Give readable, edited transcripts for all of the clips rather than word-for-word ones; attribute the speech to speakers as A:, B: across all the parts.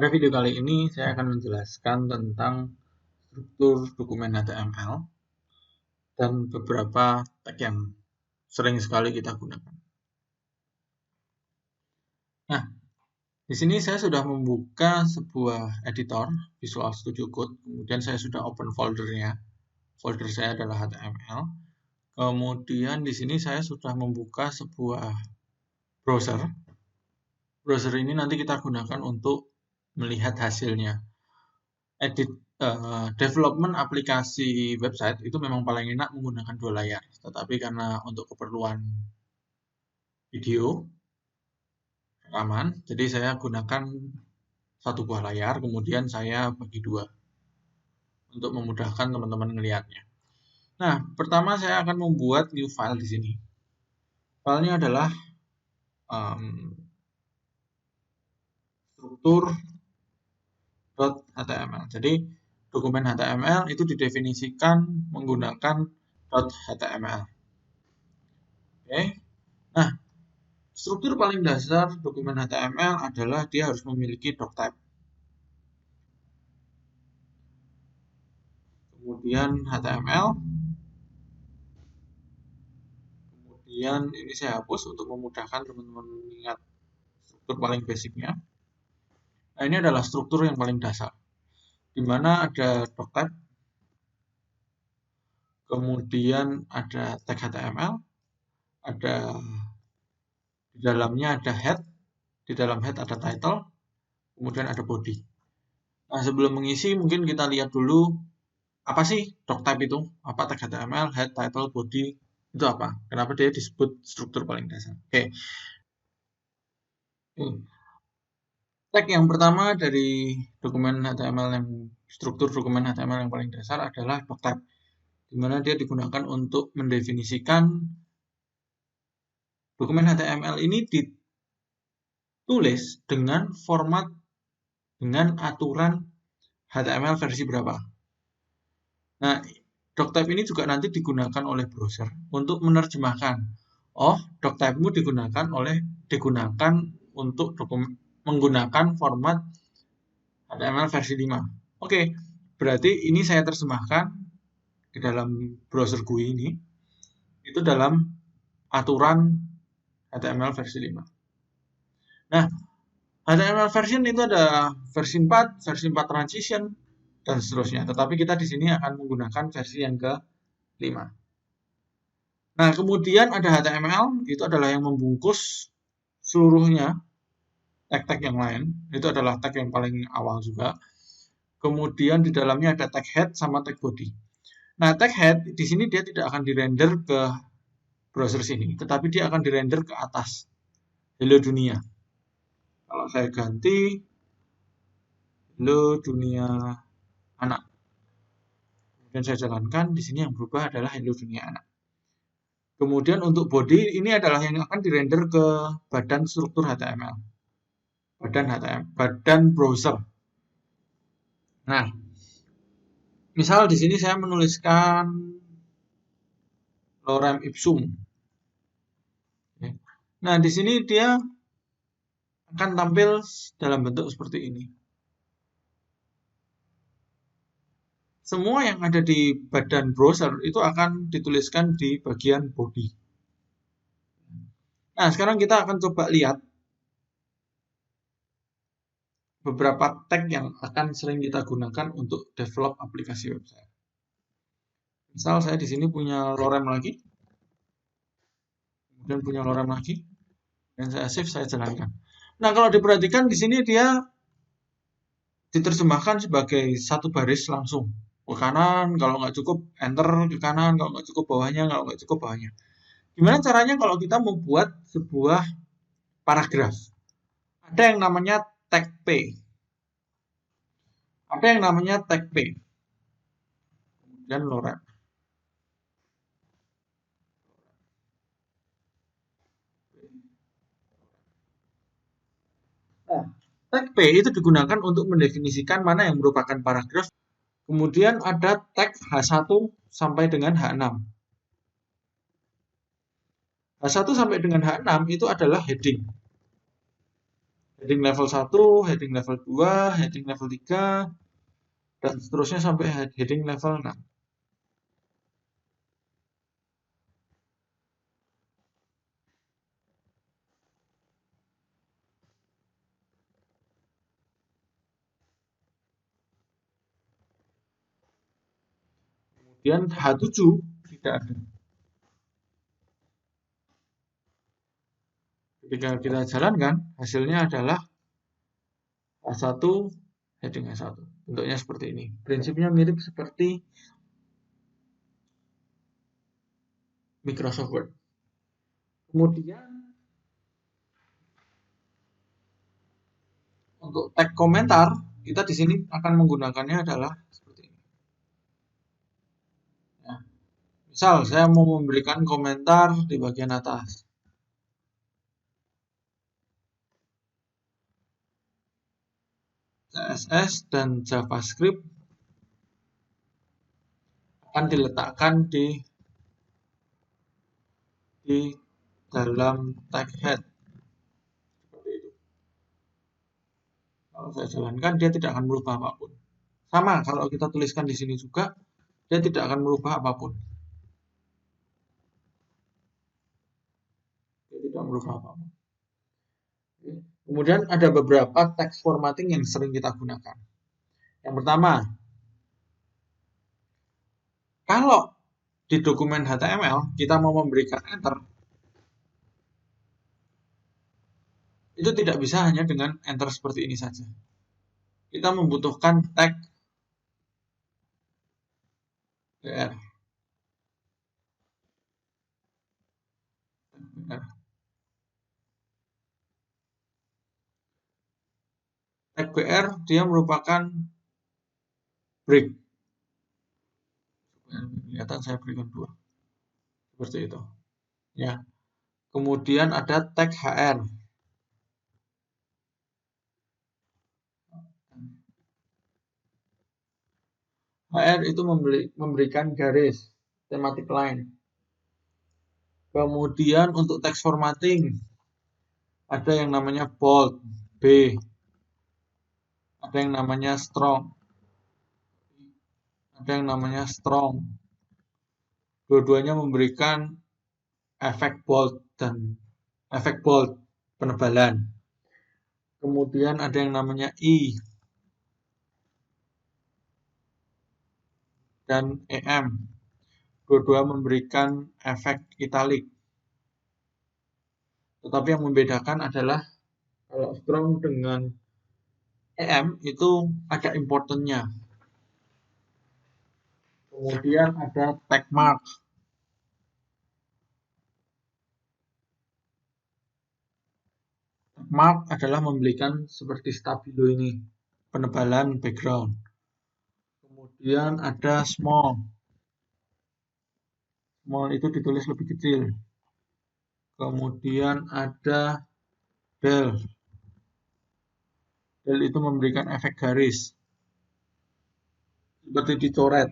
A: Pada video kali ini saya akan menjelaskan tentang struktur dokumen HTML dan beberapa tag yang sering sekali kita gunakan. Nah, di sini saya sudah membuka sebuah editor Visual Studio Code, kemudian saya sudah open foldernya. Folder saya adalah HTML. Kemudian di sini saya sudah membuka sebuah browser. Browser ini nanti kita gunakan untuk melihat hasilnya. Development aplikasi website itu memang paling enak menggunakan dua layar, tetapi karena untuk keperluan video rekaman, jadi saya gunakan satu buah layar, kemudian saya bagi dua untuk memudahkan teman-teman melihatnya. Nah, pertama saya akan membuat new file di sini. Filenya adalah struktur.html. Jadi dokumen HTML itu didefinisikan menggunakan .html. Oke. Nah, struktur paling dasar dokumen HTML adalah dia harus memiliki doctype. Kemudian HTML. Kemudian ini saya hapus untuk memudahkan teman-teman mengingat struktur paling basicnya. Nah, ini adalah struktur yang paling dasar, di mana ada doctype, kemudian ada tag HTML, ada di dalamnya ada head, di dalam head ada title, kemudian ada body. Nah, sebelum mengisi mungkin kita lihat dulu apa sih doctype itu, apa tag HTML, head, title, body itu apa? Kenapa dia disebut struktur paling dasar? Oke. Tag yang pertama dari dokumen HTML yang struktur dokumen HTML yang paling dasar adalah doctype, di mana dia digunakan untuk mendefinisikan dokumen HTML ini ditulis dengan format dengan aturan HTML versi berapa. Nah, doctype ini juga nanti digunakan oleh browser untuk menerjemahkan. Oh, doctype-mu digunakan untuk menggunakan format HTML versi 5. Oke, berarti ini saya terjemahkan di dalam browser GUI ini. Itu dalam aturan HTML versi 5. Nah, HTML version itu ada versi 4, versi 4 transition, dan seterusnya. Tetapi kita di sini akan menggunakan versi yang ke-5. Nah, kemudian ada HTML, itu adalah yang membungkus seluruhnya tag-tag yang lain. Itu adalah tag yang paling awal juga. Kemudian di dalamnya ada tag head sama tag body. Nah, tag head di sini dia tidak akan dirender ke browser sini, tetapi dia akan dirender ke atas. Hello dunia. Kalau saya ganti hello dunia anak. Kemudian saya jalankan, di sini yang berubah adalah hello dunia anak. Kemudian untuk body ini adalah yang akan dirender ke badan struktur HTML. Badan browser. Nah, misal di sini saya menuliskan lorem ipsum. Nah, di sini dia akan tampil dalam bentuk seperti ini. Semua yang ada di badan browser itu akan dituliskan di bagian body. Nah, sekarang kita akan coba lihat beberapa tag yang akan sering kita gunakan untuk develop aplikasi website. Misal saya di sini punya lorem lagi, kemudian punya lorem lagi, dan saya save, saya jalankan. Nah, kalau diperhatikan di sini dia diterjemahkan sebagai satu baris langsung ke kanan, kalau nggak cukup enter ke kanan, kalau nggak cukup bawahnya, kalau nggak cukup bawahnya. Gimana caranya kalau kita membuat sebuah paragraf? Ada yang namanya tag P. Ada yang namanya tag P. Kemudian lorem. Nah, tag P itu digunakan untuk mendefinisikan mana yang merupakan paragraf. Kemudian ada tag H1 sampai dengan H6. H1 sampai dengan H6 itu adalah heading. Heading level 1, heading level 2, heading level 3, dan seterusnya sampai heading level 6. Kemudian H7 tidak ada. Ketika kita jalankan, hasilnya adalah H1, heading H1. Bentuknya seperti ini. Prinsipnya mirip seperti Microsoft Word. Kemudian untuk tag komentar, kita di sini akan menggunakannya adalah seperti ini. Ya. Misal saya mau memberikan komentar di bagian atas. CSS dan JavaScript akan diletakkan di dalam tag head. Seperti itu. Kalau saya jalankan, dia tidak akan merubah apapun. Sama, kalau kita tuliskan di sini juga, dia tidak akan merubah apapun. Dia tidak merubah apapun. Kemudian ada beberapa text formatting yang sering kita gunakan. Yang pertama, kalau di dokumen HTML kita mau memberikan enter, itu tidak bisa hanya dengan enter seperti ini saja. Kita membutuhkan tag BR. Tag BR dia merupakan break. Kelihatan saya berikan 2. Seperti itu. Ya. Kemudian ada tag HR. HR itu memberikan garis, thematic line. Kemudian untuk text formatting, ada yang namanya bold, B. Ada yang namanya strong. Ada yang namanya strong. Dua-duanya memberikan efek bold dan efek bold, penebalan. Kemudian ada yang namanya I dan EM. Dua-dua memberikan efek italic. Tetapi yang membedakan adalah kalau strong dengan EM itu ada importantnya. Kemudian ada tag mark. Tag mark adalah memberikan seperti stabilo ini, penebalan background. Kemudian ada small. Small itu ditulis lebih kecil. Kemudian ada del. Del itu memberikan efek garis. Seperti dicoret.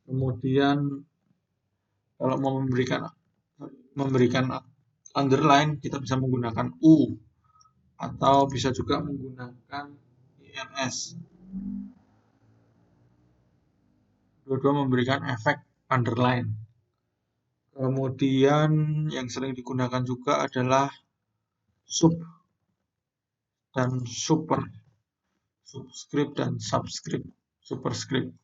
A: Kemudian kalau mau memberikan underline, kita bisa menggunakan U. Atau bisa juga menggunakan INS. Dua-dua memberikan efek underline. Kemudian yang sering digunakan juga adalah sub dan super, subscript dan subscript, superscript,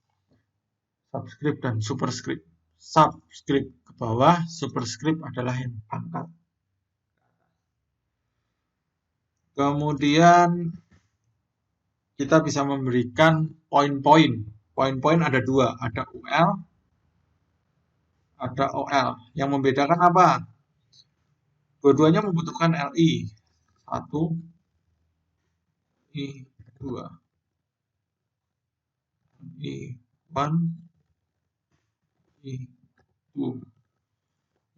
A: subscript dan superscript. Subscript ke bawah, superscript adalah yang pangkat. Kemudian kita bisa memberikan poin-poin. Poin-poin ada 2, ada UL, ada OL. Yang membedakan apa? Dua-duanya membutuhkan LI. 1, I2, I1, I2.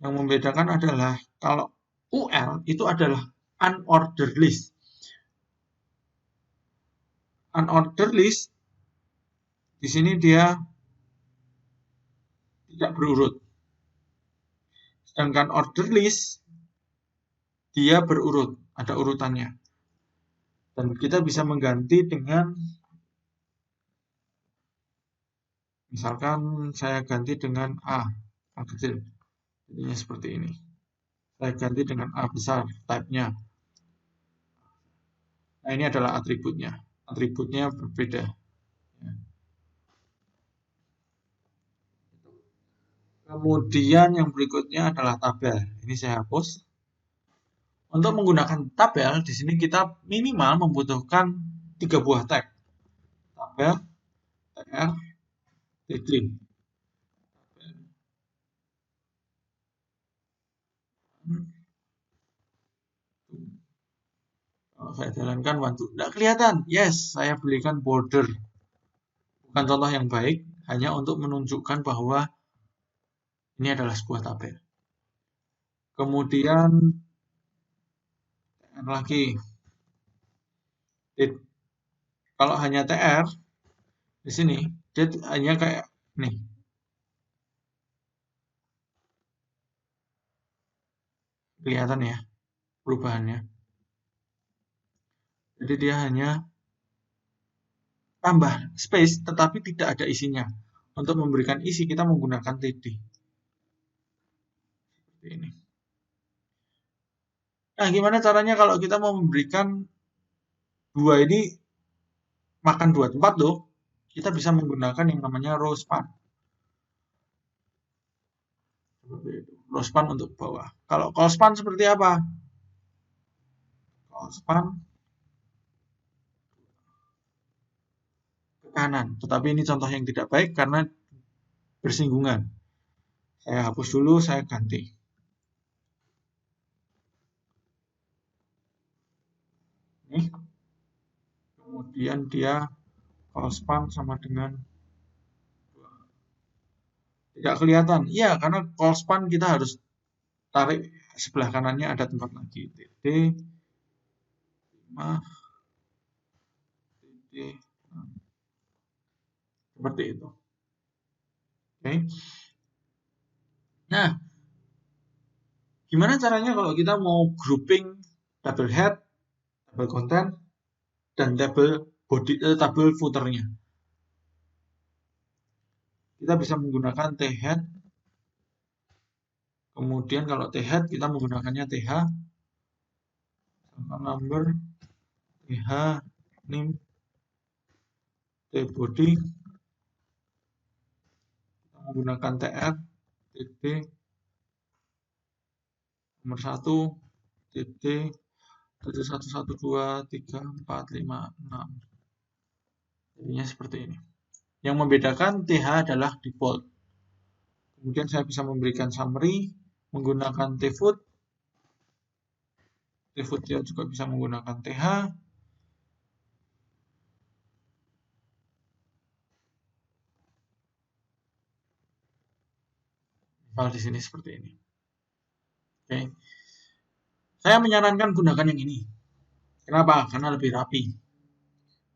A: Yang membedakan adalah kalau UL itu adalah unordered list. Unordered list di sini dia tidak berurut. Sedangkan ordered list dia berurut, ada urutannya. Dan kita bisa mengganti dengan, misalkan saya ganti dengan A kecil, jadinya seperti ini. Saya ganti dengan A besar, type-nya. Nah, ini adalah atributnya. Atributnya berbeda. Kemudian yang berikutnya adalah tabel. Ini saya hapus. Untuk menggunakan tabel, di sini kita minimal membutuhkan 3 buah tag. Tabel, tr, td. Kalau saya jalankan one-two, tidak kelihatan. Yes, saya belikan border. Bukan contoh yang baik, hanya untuk menunjukkan bahwa ini adalah sebuah tabel. Kemudian tr lagi. Kalau hanya tr di sini, dia hanya kayak nih. Kelihatan ya perubahannya. Jadi dia hanya tambah space tetapi tidak ada isinya. Untuk memberikan isi kita menggunakan td. Seperti ini. Nah, gimana caranya kalau kita mau memberikan dua ini makan dua tempat loh? Kita bisa menggunakan yang namanya row span. Seperti itu. Row span untuk bawah. Kalau call span seperti apa? Call span ke kanan. Tetapi ini contoh yang tidak baik karena bersinggungan. Saya hapus dulu, saya ganti. Nih. Kemudian dia call span sama dengan tidak kelihatan. Iya, karena call span kita harus tarik sebelah kanannya ada tempat lagi. TD 5 TD 6. Seperti itu. Oke. Nah, gimana caranya kalau kita mau grouping table head, table content, dan table body, table footernya? Kita bisa menggunakan thead. Kemudian kalau thead kita menggunakannya th, number, th, name, tbody. Kita menggunakan tr, td, nomor 1, td, 1, 1, 2, 3, 4, 5, 6. Jadinya seperti ini. Yang membedakan th adalah default. Kemudian saya bisa memberikan summary menggunakan tfoot. Tfoot dia juga bisa menggunakan th. Misal di sini seperti ini. Oke. Saya menyarankan gunakan yang ini. Kenapa? Karena lebih rapi.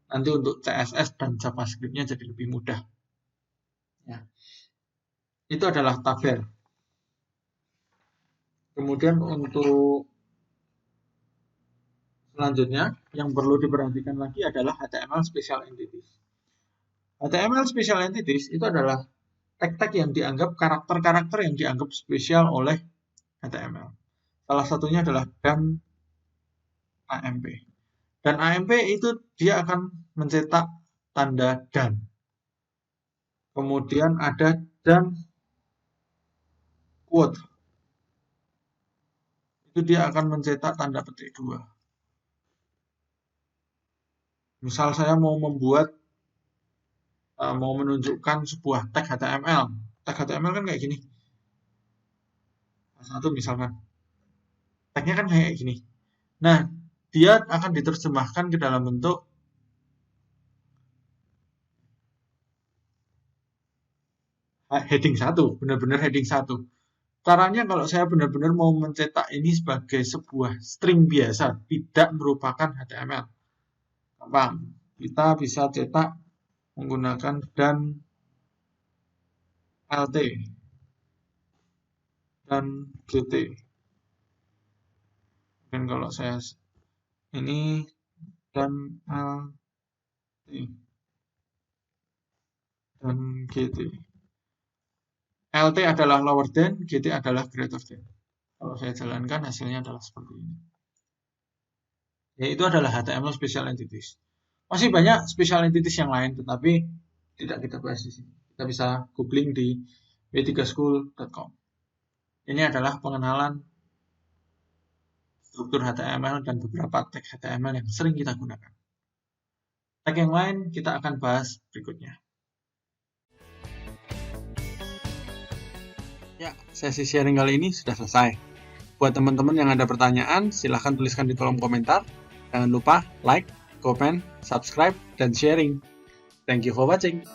A: Nanti untuk CSS dan JavaScript-nya jadi lebih mudah. Ya. Itu adalah tabel. Kemudian untuk selanjutnya yang perlu diperhatikan lagi adalah HTML Special Entities. HTML Special Entities itu adalah tag-tag yang dianggap karakter-karakter yang dianggap spesial oleh HTML. Salah satunya adalah dan AMP. Dan AMP itu dia akan mencetak tanda dan. Kemudian ada dan quote. Itu dia akan mencetak tanda petik 2. Misal saya mau membuat, mau menunjukkan sebuah tag HTML. Tag HTML kan kayak gini. Satu misalkan. Tagnya kan kayak gini. Nah, dia akan diterjemahkan ke dalam bentuk heading 1, benar-benar heading 1. Caranya kalau saya benar-benar mau mencetak ini sebagai sebuah string biasa, tidak merupakan HTML. Gampang. Kita bisa cetak menggunakan dan lt dan gt. Dan kalau saya ini dan GT. LT adalah lower than, GT adalah greater than. Kalau saya jalankan hasilnya adalah seperti ini. Ya, itu adalah HTML special entities. Masih banyak special entities yang lain, tetapi tidak kita bahas di sini. Kita bisa googling di w3school.com. Ini adalah pengenalan struktur HTML dan beberapa tag HTML yang sering kita gunakan. Tag yang lain kita akan bahas berikutnya. Ya, sesi sharing kali ini sudah selesai. Buat teman-teman yang ada pertanyaan, silahkan tuliskan di kolom komentar. Jangan lupa like, comment, subscribe, dan sharing. Thank you for watching.